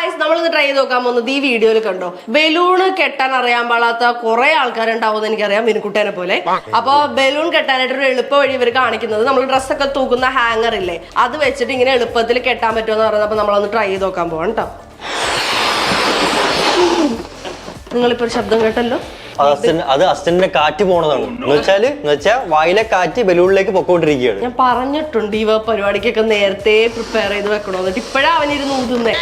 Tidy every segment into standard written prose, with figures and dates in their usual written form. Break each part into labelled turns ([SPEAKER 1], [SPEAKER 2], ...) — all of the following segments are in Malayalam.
[SPEAKER 1] ഗായ്സ് നമ്മളിന്ന് ട്രൈ ചെയ്ത് നോക്കാൻ പോകുന്നത് ഈ വീഡിയോയിൽ കണ്ടോ, ബലൂൺ കെട്ടാൻ അറിയാൻ പാടാത്ത കുറെ ആൾക്കാരുണ്ടാവും എനിക്കറിയാം, മിനുക്കുട്ടേനെ പോലെ. അപ്പൊ ബലൂൺ കെട്ടാനായിട്ടൊരു എളുപ്പ വഴി ഇവർ കാണിക്കുന്നത്, നമ്മൾ ഡ്രസ്സൊക്കെ തൂക്കുന്ന ഹാങ്ങർ ഇല്ലേ, അത് വെച്ചിട്ട് ഇങ്ങനെ എളുപ്പത്തിൽ കെട്ടാൻ പറ്റുമെന്ന് പറയുന്നത്. നമ്മളൊന്ന് ട്രൈ ചെയ്ത് നോക്കാൻ പോവാം കേട്ടോ. നിങ്ങളിപ്പോ ഒരു ശബ്ദം കേട്ടല്ലോ,
[SPEAKER 2] അത് അസിസ്റ്റന്റിന്റെ കാറ്റ് പോണതാണ്. എന്നുവെച്ചാ വായിലെ കാറ്റ് ബലൂണിലേക്ക് പൊക്കോണ്ടിരിക്കുകയാണ്.
[SPEAKER 1] ഞാൻ പറഞ്ഞിട്ടുണ്ട് ഇവ പരിപാടിക്കൊക്കെ നേരത്തെ പ്രിപ്പയർ ചെയ്ത് വെക്കണോ, എന്നിട്ട് ഇപ്പഴാ അവനിരുന്ന് ഊതുന്നേ.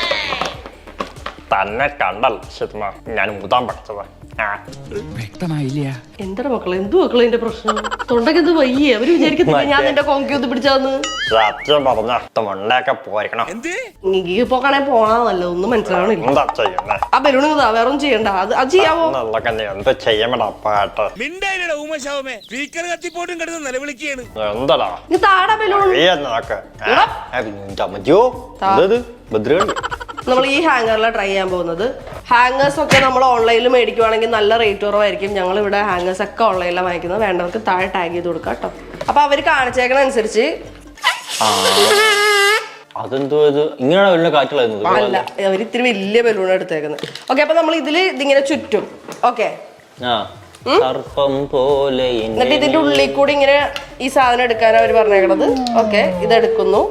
[SPEAKER 2] തന്നെ കണ്ടൽ ഞാൻ ഊതാൻ പഠിച്ചത്.
[SPEAKER 3] വ്യക്തമായില്ല.
[SPEAKER 1] എന്താ മക്കളെ, എന്തു മക്കളെ എന്റെ പ്രശ്നം? തൊണ്ടക്ക് എന്ത് വയ്യേ? അവര് വിചാരിക്കുന്നില്ല ഞാൻ നിന്റെ കൊങ്കി പിടിച്ചാന്ന്.
[SPEAKER 2] സത്യം പറഞ്ഞ മണ്ടയൊക്കെ പോയിരിക്കണം.
[SPEAKER 1] നീ പോക്കണേ പോണാന്നല്ലോ, ഒന്നും മനസ്സിലാവണില്ല.
[SPEAKER 2] എന്താ ചെയ്യണേ?
[SPEAKER 1] ആ ബലൂൺ ഇതാ, വേറെ ഒന്നും ചെയ്യണ്ട, അത് ചെയ്യാവോ?
[SPEAKER 2] എന്താ ചെയ്യണ പാട്ട്? എന്താടാ
[SPEAKER 1] നീ താടാ ബലൂൺ. നമ്മൾ ഈ ഹാങ്ങറിലാണ് ട്രൈ ചെയ്യാൻ പോകുന്നത്. ഹാങ്ങേഴ്സ് ഒക്കെ നമ്മൾ ഓൺലൈനിൽ മേടിക്കുവാണെങ്കിൽ നല്ല റേറ്റ് കുറവായിരിക്കും. ഞങ്ങൾ ഇവിടെ ഹാങ്ങേഴ്സ് ഒക്കെ ഓൺലൈനിലാണ് വാങ്ങിക്കുന്നത്. വേണ്ടവർക്ക് താഴെ ടാഗ് ചെയ്ത് കൊടുക്കാം കേട്ടോ. അപ്പൊ അവര് കാണിച്ചേക്കണ അനുസരിച്ച്
[SPEAKER 2] അതെന്തോ ഇത് ഇങ്ങനെയാണ് കാറ്റുള്ളത്.
[SPEAKER 1] അല്ല, അവർ ഇത്തിരി വലിയ ബലൂൺ എടുത്തേക്കുന്നത്. ഓക്കെ, അപ്പൊ നമ്മൾ ഇതിങ്ങനെ ചുറ്റും. ഓക്കെ, എന്നിട്ട് ഇതിന്റെ ഉള്ളിൽ കൂടി ഇങ്ങനെ ഈ സാധനം എടുക്കാനാണ് അവർ പറഞ്ഞേക്കണത്. ഓക്കെ, ഇതെടുക്കുന്നു,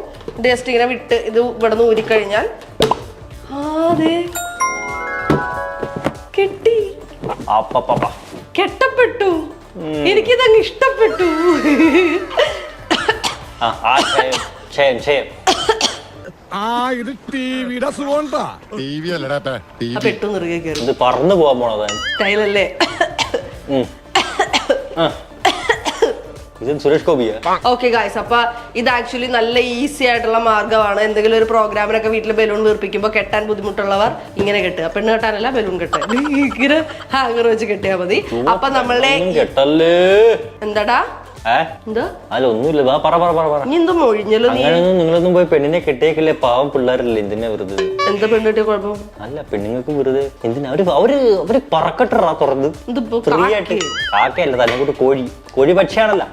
[SPEAKER 1] ജസ്റ്റ് ഇങ്ങനെ വിട്ട് ഇത് ഇവിടെ നിന്ന് ഊരിക്കഴിഞ്ഞാൽ കെട്ടി കെട്ടപ്പെട്ടു. എനിക്കിതങ്ങ് ഇഷ്ടപ്പെട്ടു. പെട്ടു നിറുകെ കയറി
[SPEAKER 2] പറന്നു പോവാൻ പോണത്
[SPEAKER 1] സ്റ്റൈലല്ലേ?
[SPEAKER 2] സുരേഷ് ഗോപിയാ.
[SPEAKER 1] ഓക്കെ ഗായ്സ്, അപ്പൊ ഇത് ആക്ച്വലി നല്ല ഈസി ആയിട്ടുള്ള മാർഗ്ഗമാണ്. എന്തെങ്കിലും ഒരു പ്രോഗ്രാമിനൊക്കെ വീട്ടിൽ ബലൂൺ വീർപ്പിക്കുമ്പോൾ കെട്ടാൻ ബുദ്ധിമുട്ടുള്ളവർ ഇങ്ങനെ കെട്ടുക. പെണ്ണ് കെട്ടാനല്ല, ബലൂൺ കെട്ടുക. ഇങ്ങനെ ഹാങ്ങർ വെച്ച് കെട്ടിയാൽ മതി. അപ്പൊ നമ്മളുടെ എന്താടാ എന്താ
[SPEAKER 2] ഒന്നുമില്ല,
[SPEAKER 1] ഇനി എന്തോ മൊഴിഞ്ഞല്ലോ നീ.
[SPEAKER 2] നിങ്ങളൊന്നും പോയി പെണ്ണിനെ കെട്ടിയേക്കല്ലേ, പാവം പിള്ളേരല്ലേ, എന്തിനാ വെറുതെ?
[SPEAKER 1] എന്താ പെണ്ണ് കെട്ടിയ കുഴപ്പം?
[SPEAKER 2] അല്ല, പെണ്ണുങ്ങൾക്ക് വെറുതെ എന്തിനാ അവര് പറക്കട്ടാ തുറന്ന് ഫ്രീ ആയിട്ട്. കാക്കയല്ല, തന്നെ കൂട്ട് കോഴി പക്ഷിയാണല്ലോ.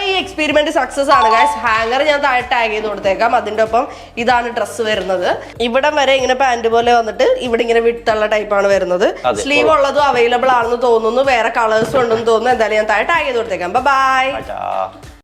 [SPEAKER 1] ഈ എക്സ്പെരിമെന്റ് സക്സസ് ആണ് ഗൈസ്. ഹാങ്ങർ ഞാൻ താഴെ ടാഗ് ചെയ്ത് കൊടുത്തേക്കാം. അതിന്റെ ഒപ്പം ഇതാണ് ഡ്രസ്സ് വരുന്നത്. ഇവിടം വരെ ഇങ്ങനെ പാന്റ് പോലെ വന്നിട്ട് ഇവിടെ ഇങ്ങനെ വിട്ടുള്ള ടൈപ്പാണ് വരുന്നത്. സ്ലീവ് ഉള്ളതും അവൈലബിൾ ആണെന്ന് തോന്നുന്നു, വേറെ കളേഴ്സും ഉണ്ടെന്ന് തോന്നുന്നു. എന്തായാലും ഞാൻ താഴെ ടാഗ് ചെയ്ത് കൊടുത്തേക്കാം. ബൈ.